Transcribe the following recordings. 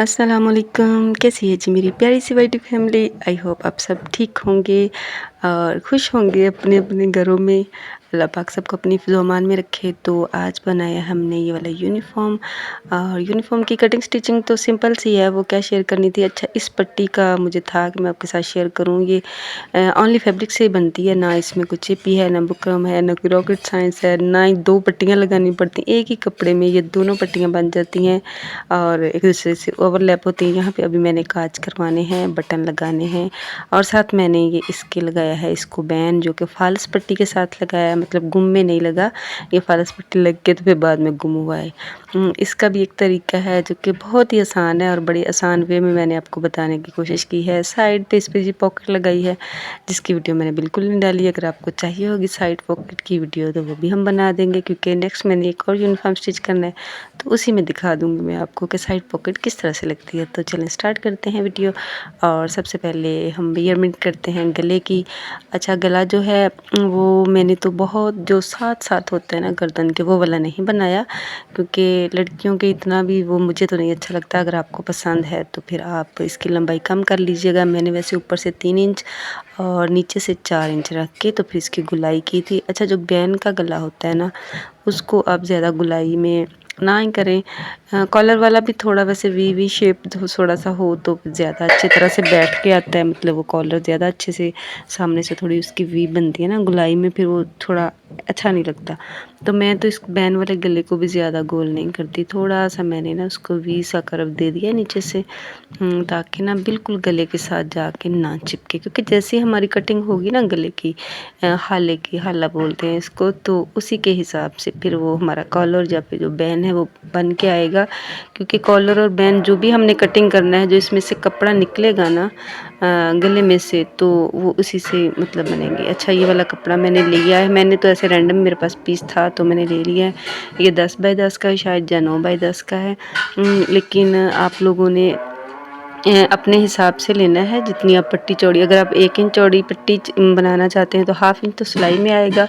अस्सलामुअलैकुम, कैसी है जी मेरी प्यारी सी वाइटी फैमिली। आई होप आप सब ठीक होंगे और खुश होंगे अपने अपने घरों में। अल्लाह पाक सबको अपनी फ़िज़ो-अमान में रखे। तो आज बनाया हमने ये वाला यूनिफ़ॉर्म। और यूनिफ़ॉर्म की कटिंग स्टिचिंग तो सिंपल सी है, वो क्या शेयर करनी थी। अच्छा, इस पट्टी का मुझे था कि मैं आपके साथ शेयर करूँ। ये ओनली फैब्रिक से ही बनती है, ना इसमें कुछ चिपी है, ना बुकरम है, ना कोई रॉकेट साइंस है, ना ही 2 पट्टियाँ लगानी पड़ती। एक ही कपड़े में ये दोनों पट्टियाँ बन जाती हैं और एक दूसरे से ओवरलैप होती है। यहाँ पे अभी मैंने काज करवाने हैं, बटन लगाने हैं और साथ मैंने ये इसके लगाया है इसको बैन, जो कि फ़ाल्स पट्टी के साथ लगाया है, मतलब गुम में नहीं लगा। ये फ़ाल्स पट्टी लग के तो फिर बाद में गुम हुआ है। इसका भी एक तरीका है जो कि बहुत ही आसान है और बड़ी आसान वे में मैंने आपको बताने की कोशिश की है। साइड पे इस पे जी पॉकेट लगाई है, जिसकी वीडियो मैंने बिल्कुल नहीं डाली। अगर आपको चाहिए होगी साइड पॉकेट की वीडियो तो वो भी हम बना देंगे, क्योंकि नेक्स्ट मैंने एक और यूनिफ़ॉर्म स्टिच करना है, तो उसी में दिखा दूँगी मैं आपको कि साइड पॉकेट किस तरह से लगती है। तो चलें स्टार्ट करते हैं वीडियो। और सबसे पहले हम मेजरमेंट करते हैं गले की। अच्छा, गला जो है वो मैंने तो बहुत जो साथ साथ होता है ना गर्दन के, वो वाला नहीं बनाया, क्योंकि लड़कियों के इतना भी वो मुझे तो नहीं अच्छा लगता। अगर आपको पसंद है तो फिर आप इसकी लंबाई कम कर लीजिएगा। मैंने वैसे ऊपर से 3 इंच और नीचे से 4 इंच रख के तो फिर इसकी गुलाई की थी। अच्छा, जो बैन का गला होता है ना, उसको आप ज़्यादा गुलाई में ना ही करें। कॉलर वाला भी थोड़ा वैसे वी शेप थोड़ा सा हो तो ज़्यादा अच्छी तरह से बैठ के आता है, मतलब वो कॉलर ज़्यादा अच्छे से सामने से थोड़ी उसकी वी बनती है ना गुलाई में, फिर वो थोड़ा अच्छा नहीं लगता। तो मैं तो इस बैन वाले गले को भी ज़्यादा गोल नहीं करती, थोड़ा सा मैंने ना उसको वी सा कर्व दे दिया नीचे से, ताकि ना बिल्कुल गले के साथ जाके ना चिपके। क्योंकि जैसे हमारी कटिंग होगी ना गले की, हाले की, हाला बोलते हैं इसको, तो उसी के हिसाब से फिर वो हमारा कॉलर या फिर जो बैन है वो बन के आएगा। क्योंकि कॉलर और बैन जो भी हमने कटिंग करना है, जो इसमें से कपड़ा निकलेगा ना गले में से, तो वो उसी से मतलब बनेंगे। अच्छा, ये वाला कपड़ा मैंने लिया है, मैंने तो ऐसे रैंडम मेरे पास पीस था तो मैंने ले लिया है। ये 10 बाई 10 का है शायद, या 9 बाई 10 का है। लेकिन आप लोगों ने अपने हिसाब से लेना है, जितनी आप पट्टी चौड़ी। अगर आप 1 इंच चौड़ी पट्टी बनाना चाहते हैं तो हाफ इंच तो सिलाई में आएगा,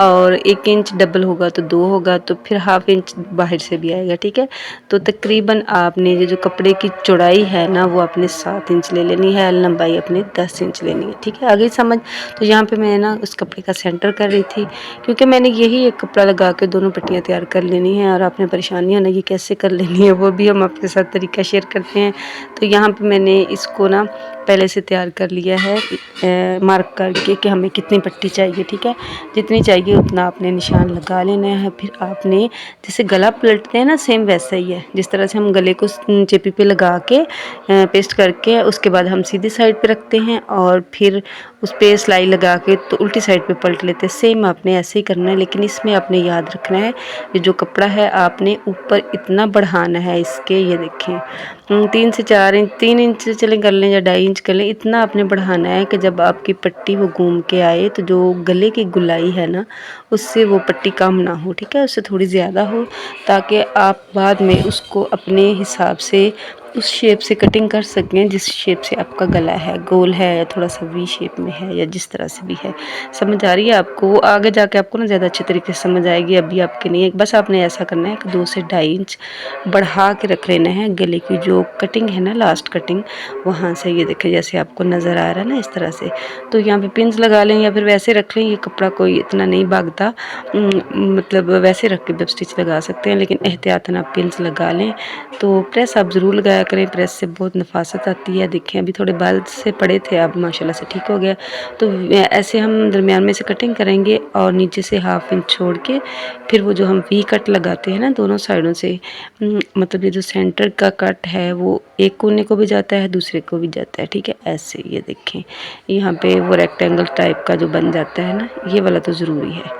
और 1 इंच डबल होगा तो 2 होगा, तो फिर हाफ इंच बाहर से भी आएगा। ठीक है, तो तकरीबन आपने ये जो कपड़े की चौड़ाई है ना, वो आपने 7 इंच ले लेनी है, लंबाई अपने 10 इंच लेनी है। ठीक है, आगे समझ। तो यहाँ पे मैं ना उस कपड़े का सेंटर कर रही थी, क्योंकि मैंने यही एक कपड़ा लगा के दोनों पट्टियाँ तैयार कर लेनी है। और आपने परेशानी होना ये कैसे कर लेनी है, वो भी हम आपके साथ तरीका शेयर करते हैं। तो यहाँ पे मैंने इसको ना पहले से तैयार कर लिया है, मार्क करके कि हमें कितनी पट्टी चाहिए। ठीक है, जितनी चाहिए उतना आपने निशान लगा लेना है। फिर आपने जैसे गला पलटते हैं ना, सेम वैसा ही है। जिस तरह से हम गले को चिपी पे लगा के पेस्ट करके उसके बाद हम सीधी साइड पे रखते हैं और फिर उस पे सिलाई लगा के तो उल्टी साइड पे पलट लेते हैं, सेम आपने ऐसे ही करना है। लेकिन इसमें आपने याद रखना है, ये जो कपड़ा है आपने ऊपर इतना बढ़ाना है इसके, ये देखें 3 से 4 इंच, 3 इंच चलें कर लें या 2.5 इंच कर लें, इतना आपने बढ़ाना है कि जब आपकी पट्टी वो घूम के आए तो जो गले की गुलाई है ना, उससे वो पट्टी कम ना हो। ठीक है, उससे थोड़ी ज़्यादा हो, ताकि आप बाद में उसको अपने हिसाब से उस शेप से कटिंग कर सकें जिस शेप से आपका गला है, गोल है या थोड़ा सा वी शेप में है या जिस तरह से भी है। समझ आ रही है आपको? वो आगे जाके आपको ना ज़्यादा अच्छे तरीके से समझ आएगी, अभी आपके नहीं है। बस आपने ऐसा करना है कि 2 से 2.5 इंच बढ़ा के रख लेना है गले की जो कटिंग है ना, लास्ट कटिंग वहाँ से। ये देखें जैसे आपको नज़र आ रहा है ना, इस तरह से। तो यहाँ पे पिन्स लगा लें या फिर वैसे रख लें, ये कपड़ा कोई इतना नहीं भागता, मतलब वैसे रख के भी स्टिच लगा सकते हैं, लेकिन एहतियातन आप पिन्स लगा लें। तो प्रेस आप ज़रूर लगाया करें, प्रेस से बहुत नफासत आती है। देखें अभी थोड़े बाल से पड़े थे, अब माशाल्लाह से ठीक हो गया। तो ऐसे हम दरमियान में से कटिंग करेंगे और नीचे से हाफ इंच छोड़ के फिर वो जो हम वी कट लगाते हैं ना दोनों साइडों से, मतलब ये जो सेंटर का कट है वो एक कोने को भी जाता है, दूसरे को भी जाता है। ठीक है, ऐसे ये देखें यहाँ पे वो रेक्टेंगल टाइप का जो बन जाता है ना, ये वाला तो ज़रूरी है।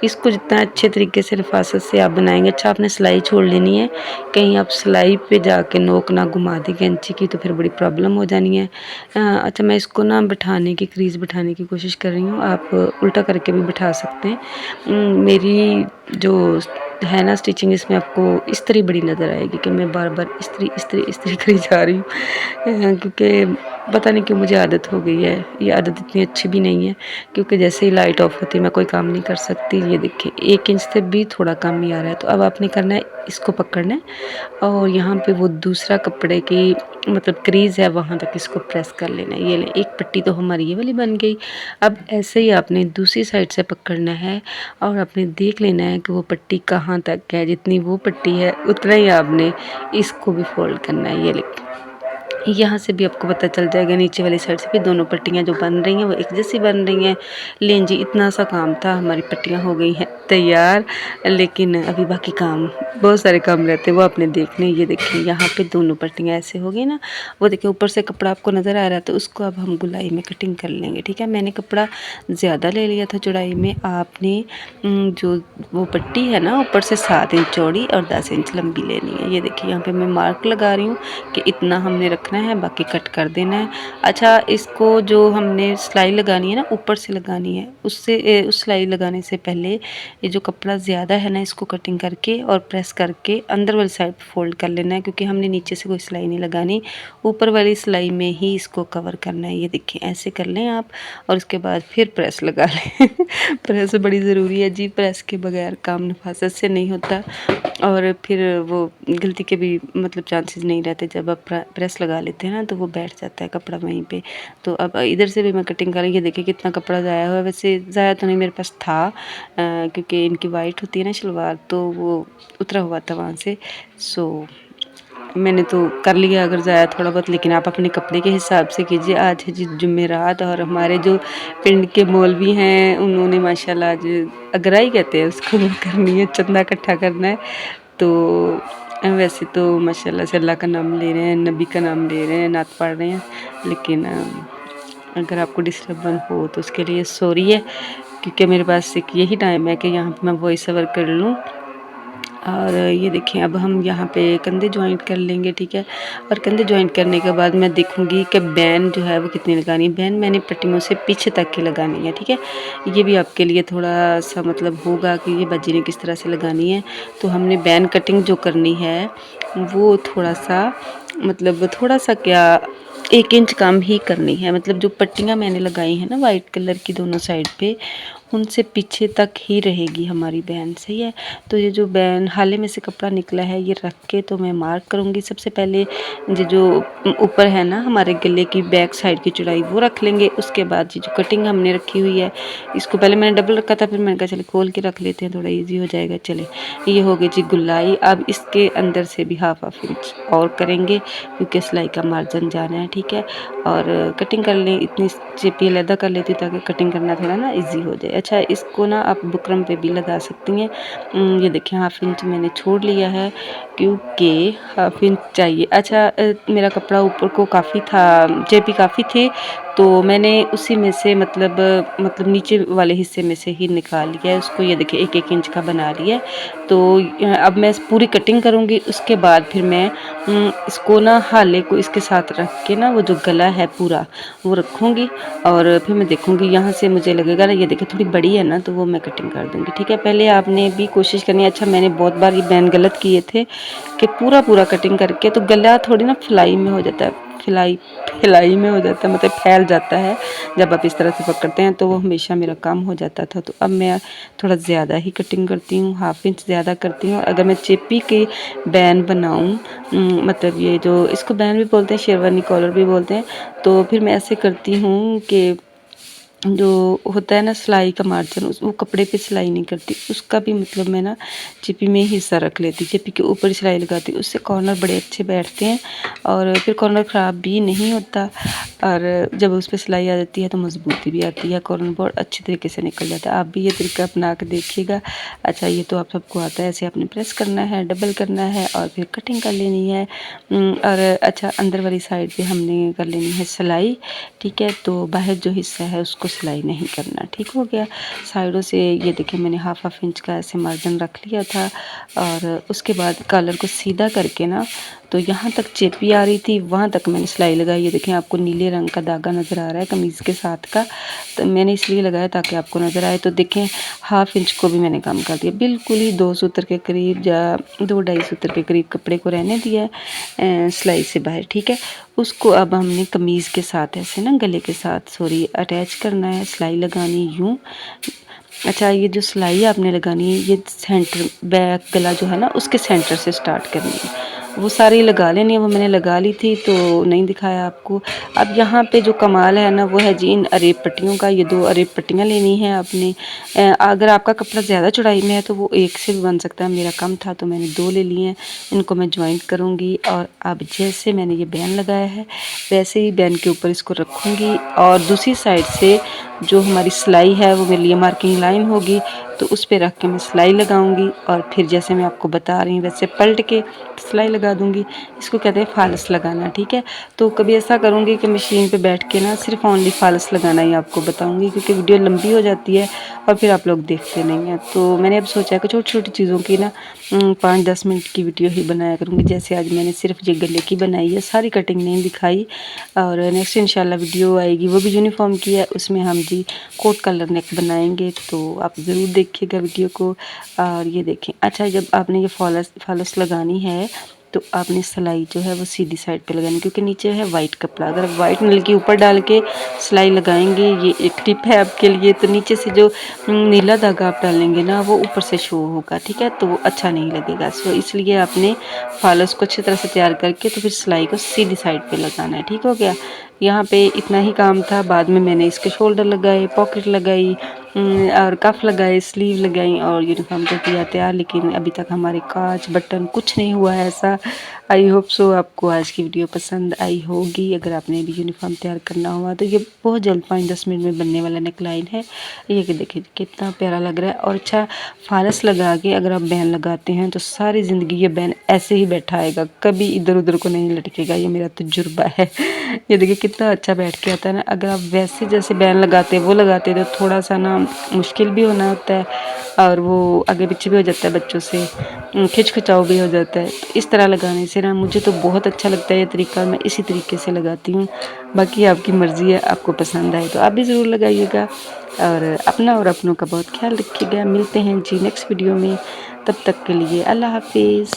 इसको जितना अच्छे तरीके से नफासत से आप बनाएंगे। अच्छा, आपने सिलाई छोड़ लेनी है, कहीं आप सिलाई पे जाके नोक ना घुमा दी कैंची की तो फिर बड़ी प्रॉब्लम हो जानी है। अच्छा, मैं इसको ना बिठाने की, क्रीज बिठाने की कोशिश कर रही हूँ, आप उल्टा करके भी बिठा सकते हैं। मेरी जो है ना स्टिचिंग, इसमें आपको इस्त्री बड़ी नज़र आएगी कि मैं बार बार इस्त्री इस्त्री इस्त्री करी जा रही हूँ, क्योंकि पता नहीं क्यों मुझे आदत हो गई है। ये आदत इतनी अच्छी भी नहीं है, क्योंकि जैसे ही लाइट ऑफ होती है मैं कोई काम नहीं कर सकती। ये देखिए 1 इंच से भी थोड़ा कम ही आ रहा है। तो अब आपने करना है, इसको पकड़ना है और यहाँ पे वो दूसरा कपड़े की मतलब क्रीज़ है वहाँ तक इसको प्रेस कर लेना है। ये ले, एक पट्टी तो हमारी ये वाली बन गई। अब ऐसे ही आपने दूसरी साइड से पकड़ना है और आपने देख लेना है कि वो पट्टी कहाँ तक है। जितनी वो पट्टी है उतना ही आपने इसको भी फोल्ड करना है। ये लें, यहाँ से भी आपको पता चल जाएगा, नीचे वाली साइड से भी दोनों पट्टियाँ जो बन रही हैं वो एक जैसी बन रही हैं। लें जी, इतना सा काम था, हमारी पट्टियाँ हो गई हैं तैयार। लेकिन अभी बाकी काम, बहुत सारे काम रहते हैं, वो आपने देखने। ये देखिए यहाँ पे दोनों पट्टियाँ ऐसे हो गई ना। वो देखिए ऊपर से कपड़ा आपको नज़र आ रहा है, तो उसको अब हम गुलाई में कटिंग कर लेंगे। ठीक है, मैंने कपड़ा ज़्यादा ले लिया था चौड़ाई में। आपने जो वो पट्टी है ना ऊपर से 7 इंच चौड़ी और 10 इंच लंबी लेनी है। ये देखिए यहाँ पे मैं मार्क लगा रही हूँ कि इतना हमने रखना है, बाकी कट कर देना है। अच्छा, इसको जो हमने सिलाई लगानी है ना ऊपर से लगानी है, उससे उस सिलाई लगाने से पहले ये जो कपड़ा ज़्यादा है ना इसको कटिंग करके और प्रेस करके अंदर वाली साइड फोल्ड कर लेना है, क्योंकि हमने नीचे से कोई सिलाई नहीं लगानी, ऊपर वाली सिलाई में ही इसको कवर करना है। ये देखिए ऐसे कर लें आप और उसके बाद फिर प्रेस लगा लें। प्रेस बड़ी ज़रूरी है जी, प्रेस के बगैर काम नफासत से नहीं होता और फिर वो गलती के भी मतलब चांसेस नहीं रहते। जब आप प्रेस लगा लेते हैं ना तो वो बैठ जाता है कपड़ा वहीं पे। तो अब इधर से भी मैं कटिंग करेंगे। देखिए कितना कपड़ा ज़ाया हुआ है। वैसे ज़ाया तो नहीं, मेरे पास था क्योंकि इनकी वाइट होती है ना शलवार, तो वो उतरा हुआ था वहाँ से। सो मैंने तो कर लिया अगर ज़ाया थोड़ा बहुत, लेकिन आप अपने कपड़े के हिसाब से कीजिए। आज है जी जुमेरात और हमारे जो पिंड के मौलवी हैं उन्होंने माशाल्लाह आज अगराई कहते हैं उसको, वो करनी है, चंदा इकट्ठा करना है। तो वैसे तो माशाल्लाह से अल्लाह का नाम ले रहे हैं, नबी का नाम ले रहे हैं, नात पढ़ रहे हैं, लेकिन अगर आपको डिस्टर्बेंस हो तो उसके लिए सॉरी है, क्योंकि मेरे पास एक यही टाइम है कि यहाँ पे मैं वॉइस ओवर कर लूँ। और ये देखें अब हम यहाँ पे कंधे जॉइंट कर लेंगे। ठीक है, और कंधे जॉइंट करने के बाद मैं देखूँगी कि बैन जो है वो कितनी लगानी है। बैन मैंने पट्टियों से पीछे तक की लगानी है। ठीक है, ये भी आपके लिए थोड़ा सा मतलब होगा कि ये बाजी ने किस तरह से लगानी है। तो हमने बैन कटिंग जो करनी है वो थोड़ा सा मतलब थोड़ा सा क्या 1 इंच कम ही करनी है। मतलब जो पट्टियाँ मैंने लगाई हैं ना वाइट कलर की दोनों साइड पे, उनसे पीछे तक ही रहेगी हमारी बैन। सही है, तो ये जो बैन हाले में से कपड़ा निकला है ये रख के तो मैं मार्क करूँगी। सबसे पहले ये जो ऊपर है ना हमारे गले की बैक साइड की चौड़ाई वो रख लेंगे। उसके बाद ये जो कटिंग हमने रखी हुई है इसको पहले मैंने डबल रखा था, फिर मैंने कहा चले खोल के रख लेते हैं, थोड़ा ईजी हो जाएगा। चले, ये हो गई जी गुलाई। अब इसके अंदर से भी हाफ इंच और करेंगे क्योंकि सिलाई का मार्जिन जाना है। ठीक है, और कटिंग कर लें, इतनी चेपी अलहदा कर लेती हूँ ताकि कटिंग करना थोड़ा ना इजी हो जाए। अच्छा, इसको ना आप बुकरम पे भी लगा सकती हैं। ये देखिए 1/2 इंच मैंने छोड़ लिया है क्योंकि 1/2 इंच चाहिए। अच्छा, मेरा कपड़ा ऊपर को काफ़ी था, चेपी काफ़ी थी, तो मैंने उसी में से मतलब नीचे वाले हिस्से में से ही निकाल लिया है उसको। ये देखिए 1-1 इंच का बना लिया है। तो अब मैं पूरी कटिंग करूँगी, उसके बाद फिर मैं इसको ना हाले को इसके साथ रख के ना वो जो गला है पूरा वो रखूँगी और फिर मैं देखूँगी यहाँ से मुझे लगेगा ना ये देखिए थोड़ी बड़ी है ना, तो वो मैं कटिंग कर दूँगी। ठीक है, पहले आपने भी कोशिश करनी है। अच्छा, मैंने बहुत बार ये बैन गलत किए थे कि पूरा कटिंग करके तो गला थोड़ी ना फिलाई में हो जाता है, फिलाई में हो जाता है, मतलब फैल जाता है जब आप इस तरह से पकड़ते हैं, तो वो हमेशा मेरा काम हो जाता था। तो अब मैं थोड़ा ज़्यादा ही कटिंग करती हूँ, 1/2 इंच ज़्यादा करती हूँ। अगर मैं चेपी के बैन बनाऊँ, मतलब ये जो इसको बैन भी बोलते हैं, शेरवानी कॉलर भी बोलते हैं, तो फिर मैं ऐसे करती हूँ कि जो होता है ना सिलाई का मार्जिन, उस वो कपड़े पे सिलाई नहीं करती, उसका भी मतलब मैं ना चिपी में ही हिस्सा रख लेती, चिपी के ऊपर ही सिलाई लगाती, उससे कॉर्नर बड़े अच्छे बैठते हैं और फिर कॉर्नर ख़राब भी नहीं होता। और जब उस पर सिलाई आ जाती है तो मजबूती भी आती है, कॉर्नर बहुत अच्छे तरीके से निकल जाता है। आप भी ये तरीका अपना के देखिएगा। अच्छा, ये तो आप सबको आता है, ऐसे आपने प्रेस करना है, डबल करना है और फिर कटिंग कर लेनी है। और अच्छा, अंदर वाली साइड पे हमने कर लेनी है सिलाई। ठीक है, तो बाहर जो हिस्सा है उसको सिलाई नहीं करना। ठीक हो गया, साइडों से ये देखिए मैंने 1/2 इंच का ऐसे मार्जिन रख लिया था और उसके बाद कॉलर को सीधा करके ना तो यहाँ तक चेपी आ रही थी, वहाँ तक मैंने सिलाई लगाई। ये देखें, आपको नीले रंग का धागा नज़र आ रहा है कमीज़ के साथ का, तो मैंने इसलिए लगाया ताकि आपको नज़र आए। तो देखें, 1/2 इंच को भी मैंने कम कर दिया, बिल्कुल ही 2 सूत्र के करीब या 2-2.5 सूत्र के करीब कपड़े को रहने दिया है सिलाई से बाहर, ठीक है। उसको अब हमने कमीज़ के साथ ऐसे ना गले के साथ सॉरी अटैच करना है, सिलाई लगानी यूँ। अच्छा, ये जो सिलाई आपने लगानी है ये सेंटर बैक गला जो है ना उसके सेंटर से स्टार्ट करनी है। वो सारी लगा लेनी है, वो मैंने लगा ली थी तो नहीं दिखाया आपको। अब यहाँ पे जो कमाल है ना वो है जी इन अरेब पट्टियों का। ये 2 अरेब पट्टियाँ लेनी है आपने। अगर आपका कपड़ा ज़्यादा चौड़ाई में है तो वो एक से भी बन सकता है, मेरा कम था तो मैंने 2 ले लिए हैं। इनको मैं जॉइंट करूँगी और अब जैसे मैंने ये बैन लगाया है वैसे ही बैन के ऊपर इसको रखूँगी और दूसरी साइड से जो हमारी सिलाई है वो मेरे लिए मार्किंग लाइन होगी, तो उस पे रख के मैं सिलाई लगाऊंगी और फिर जैसे मैं आपको बता रही हूँ वैसे पलट के सिलाई लगा दूंगी। इसको कहते हैं फालस लगाना, ठीक है। तो कभी ऐसा करूँगी कि मशीन पे बैठ के ना सिर्फ ओनली फालस लगाना ही आपको बताऊँगी, क्योंकि वीडियो लंबी हो जाती है और फिर आप लोग देखते नहीं हैं। तो मैंने अब सोचा है कि छोटी छोटी चीज़ों की ना 5-10 मिनट की वीडियो ही बनाया करूँगी। जैसे आज मैंने सिर्फ ये गले की बनाई है, सारी कटिंग नहीं दिखाई। और नेक्स्ट इंशाल्लाह वीडियो आएगी वो भी यूनिफॉर्म की है, उसमें हम जी कोट कलर नेक बनाएंगे, तो आप ज़रूर देखिएगा वीडियो को। और ये देखें, अच्छा जब आपने ये फॉलस लगानी है तो आपने सिलाई जो है वो सीधी साइड पे लगानी, क्योंकि नीचे है वाइट कपड़ा। अगर आप वाइट नल के ऊपर डाल के सिलाई लगाएंगे, ये एक टिप है आपके लिए, तो नीचे से जो नीला धागा आप डालेंगे ना वो ऊपर से शो होगा, ठीक है, तो वो अच्छा नहीं लगेगा। सो इसलिए आपने फॉलस को अच्छी तरह से तैयार करके तो फिर सिलाई को सीधी साइड पे लगाना है, ठीक हो गया। यहाँ पे इतना ही काम था। बाद में मैंने इसके शोल्डर लगाए, पॉकेट लगाई और कफ लगाए, स्लीव लगाई और यूनिफॉर्म को किया तैयार। लेकिन अभी तक हमारे काज बटन कुछ नहीं हुआ है ऐसा। आई होप सो आपको आज की वीडियो पसंद आई होगी। अगर आपने भी यूनिफॉर्म तैयार करना हुआ तो ये बहुत जल्द 5-10 मिनट में बनने वाला नेकलाइन है। ये कि देखिए कितना प्यारा लग रहा है। और अच्छा, फालस लगा के अगर आप बैन लगाते हैं तो सारी ज़िंदगी ये बैन ऐसे ही बैठा आएगा, कभी इधर उधर को नहीं लटकेगा। ये मेरा तजुर्बा है। ये देखिए कितना अच्छा बैठ के आता है ना। अगर आप वैसे जैसे बैन लगाते वो लगाते तो थोड़ा सा ना मुश्किल भी होना होता है और वो आगे पीछे भी हो जाता है, बच्चों से खिंचाव भी हो जाता है। तो इस तरह लगाने से ना मुझे तो बहुत अच्छा लगता है ये तरीका, मैं इसी तरीके से लगाती हूँ। बाकी आपकी मर्ज़ी है, आपको पसंद आए तो आप भी ज़रूर लगाइएगा। और अपना और अपनों का बहुत ख्याल रखिएगा। मिलते हैं जी नेक्स्ट वीडियो में, तब तक के लिए अल्लाह हाफिज़।